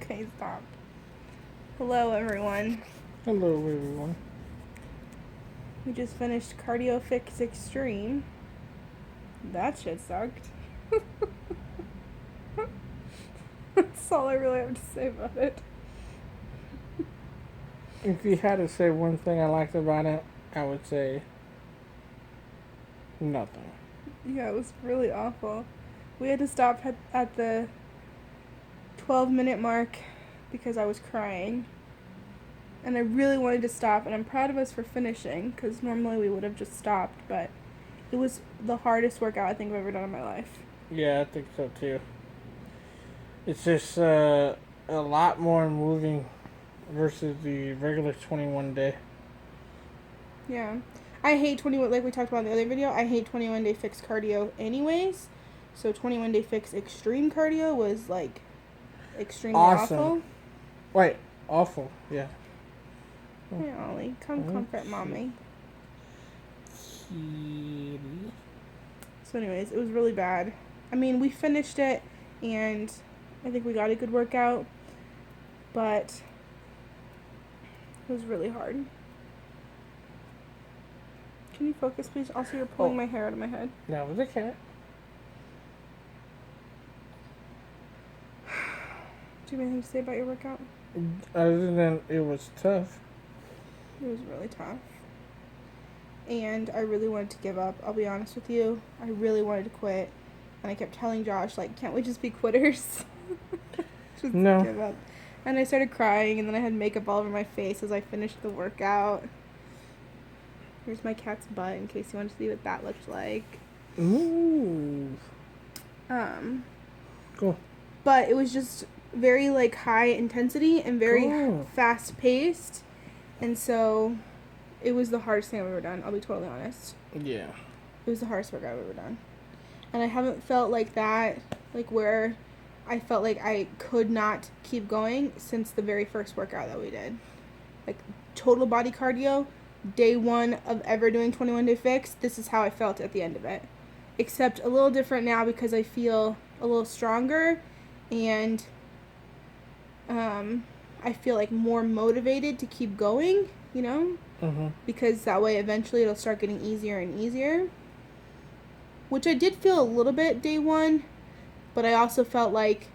Okay, stop. Hello, everyone. Hello, everyone. We just finished Cardio Fix Extreme. That shit sucked. That's all I really have to say about it. If you had to say one thing I liked about it, I would say nothing. Yeah, it was really awful. We had to stop at the 12-minute mark because I was crying. And I really wanted to stop, and I'm proud of us for finishing, because normally we would have just stopped, but it was the hardest workout I think I've ever done in my life. Yeah, I think so too. It's just a lot more moving versus the regular 21 day. Yeah. I hate 21, like we talked about in the other video, I hate 21 day fix cardio anyways. So 21 day fix extreme cardio was like extremely Awesome. awful. Wait, awful. Yeah. Hey, Ollie, come comfort mommy. Kitty. So anyways, it was really bad. I mean, we finished it, and I think we got a good workout, but it was really hard. Can you focus, please? Also, you're pulling my hair out of my head. That was a cat. Do you have anything to say about your workout? Other than it was tough. It was really tough. And I really wanted to give up. I'll be honest with you. I really wanted to quit. And I kept telling Josh, like, can't we just be quitters? Just No. give up. And I started crying, and then I had makeup all over my face as I finished the workout. Here's my cat's butt in case you want to see what that looked like. Move. Cool. But it was just very, like, high intensity and very fast paced. And so it was the hardest thing I've ever done. I'll be totally honest. Yeah. It was the hardest workout I've ever done. And I haven't felt like that, like where I felt like I could not keep going since the very first workout that we did. Like, total body cardio, day one of ever doing 21 day fix, this is how I felt at the end of it. Except a little different now because I feel a little stronger and I feel like more motivated to keep going, you know? Mm-hmm. Because that way eventually it'll start getting easier and easier. Which I did feel a little bit day one, but I also felt like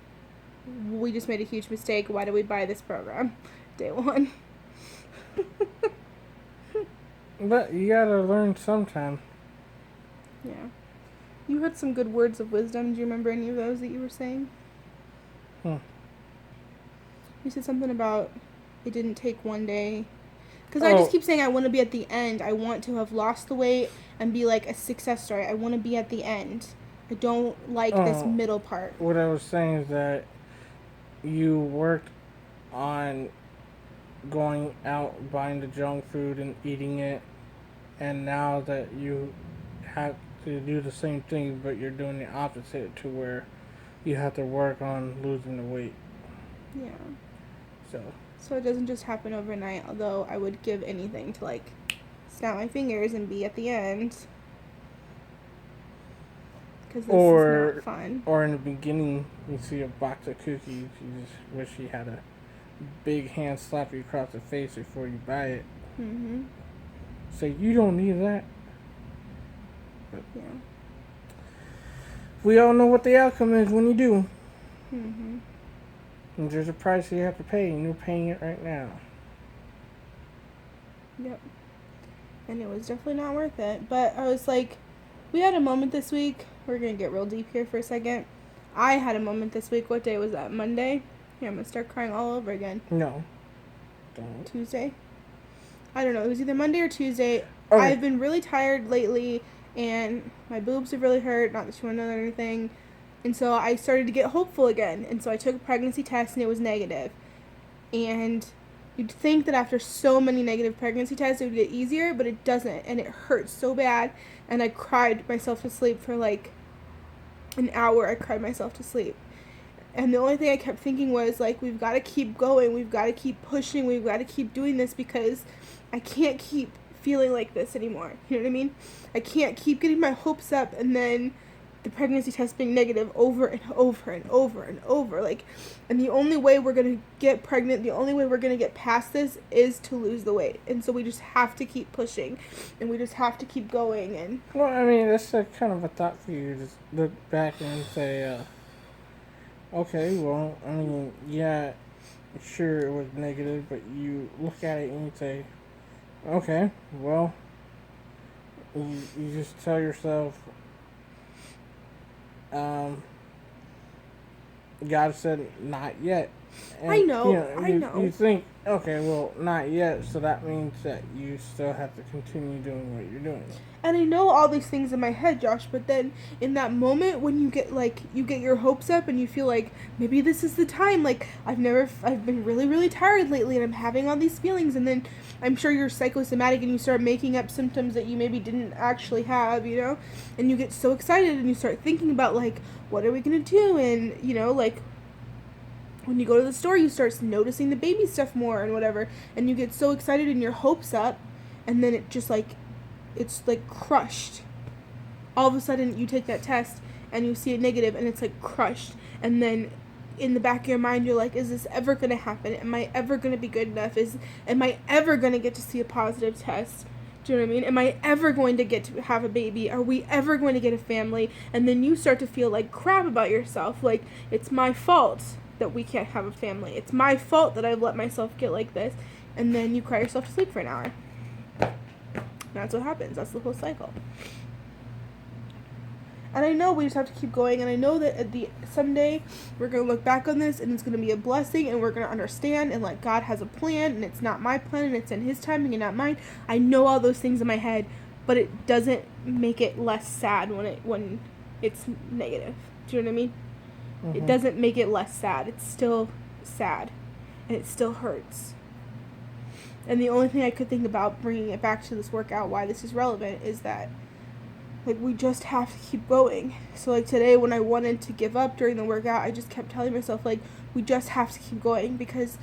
we just made a huge mistake. Why did we buy this program day one? But you gotta learn sometime. Yeah. You had some good words of wisdom. Do you remember any of those that you were saying? You said something about it didn't take one day. Because I just keep saying I want to be at the end. I want to have lost the weight and be like a success story. I want to be at the end. I don't like this middle part. What I was saying is that you worked on going out, buying the junk food and eating it, and now that you have to do the same thing, but you're doing the opposite to where you have to work on losing the weight. Yeah. So it doesn't just happen overnight, although I would give anything to, like, snap my fingers and be at the end. Because this is not fun. Or in the beginning, you see a box of cookies, you just wish you had a big hand slap you across the face before you buy it. Mm-hmm. Say, you don't need that. But yeah. We all know what the outcome is when you do. Mm-hmm. And there's a price you have to pay, and you're paying it right now. Yep. And it was definitely not worth it. But I was like, we had a moment this week. We're going to get real deep here for a second. I had a moment this week. What day was that? Monday? Here, I'm going to start crying all over again. No. Don't. Tuesday? I don't know. It was either Monday or Tuesday. Okay. I've been really tired lately, and my boobs have really hurt. Not that you want to know anything. And so I started to get hopeful again. And so I took a pregnancy test, and it was negative. And you'd think that after so many negative pregnancy tests, it would get easier, but it doesn't. And it hurts so bad. And I cried myself to sleep for like an hour. I cried myself to sleep. And the only thing I kept thinking was, like, we've got to keep going. We've got to keep pushing. We've got to keep doing this because I can't keep feeling like this anymore. You know what I mean? I can't keep getting my hopes up and then the pregnancy test being negative over and over and over and over. Like, and the only way we're going to get pregnant, the only way we're going to get past this is to lose the weight. And so we just have to keep pushing, and we just have to keep going. And Well, I mean, that's a kind of a thought for you to look back and say, okay, well, I mean, yeah, sure it was negative, but you look at it and you say, okay, well, you just tell yourself, God said not yet. And, I know. You think, okay, well, not yet, so that means that you still have to continue doing what you're doing. And I know all these things in my head, Josh, but then in that moment when you get your hopes up and you feel like maybe this is the time, like I've been really, really tired lately and I'm having all these feelings, and then I'm sure you're psychosomatic and you start making up symptoms that you maybe didn't actually have, and you get so excited and you start thinking about like, what are we going to do? And, like, when you go to the store, you start noticing the baby stuff more and whatever, and you get so excited and your hopes up, and then it's like crushed. All of a sudden you take that test and you see it negative and it's like crushed, and then in the back of your mind you're like, is this ever going to happen? Am I ever going to be good enough? Am I ever going to get to see a positive test? Do you know what I mean? Am I ever going to get to have a baby? Are we ever going to get a family? And then you start to feel like crap about yourself, like it's my fault that we can't have a family. It's my fault that I've let myself get like this. And then you cry yourself to sleep for an hour. That's what happens. That's the whole cycle. And I know we just have to keep going, and I know that someday we're going to look back on this and it's going to be a blessing, and we're going to understand, and like God has a plan, and it's not my plan, and it's in His timing and not mine. I know all those things in my head, but it doesn't make it less sad when it's negative. Do you know what I mean? Mm-hmm. It doesn't make it less sad. It's still sad, and it still hurts. And the only thing I could think about bringing it back to this workout, why this is relevant, is that like we just have to keep going. So like today when I wanted to give up during the workout, I just kept telling myself like we just have to keep going, because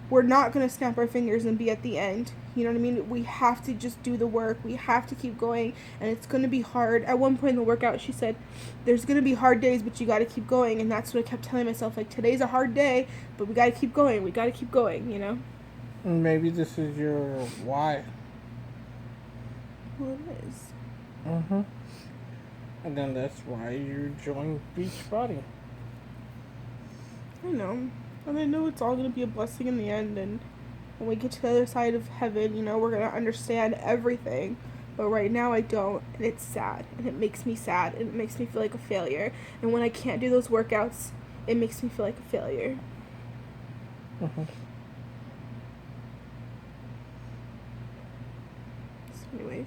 we're not going to snap our fingers and be at the end. You know what I mean? We have to just do the work. We have to keep going, and it's going to be hard. At one point in the workout, she said, there's going to be hard days, but you got to keep going. And that's what I kept telling myself, like, today's a hard day, but we got to keep going. We got to keep going, And maybe this is your why. Well, it is. Mm-hmm. And then that's why you joined Beachbody. I know. And I know it's all going to be a blessing in the end, and when we get to the other side of heaven, we're going to understand everything. But right now I don't, and it's sad, and it makes me sad, and it makes me feel like a failure. And when I can't do those workouts, it makes me feel like a failure. Mm-hmm. So anyways.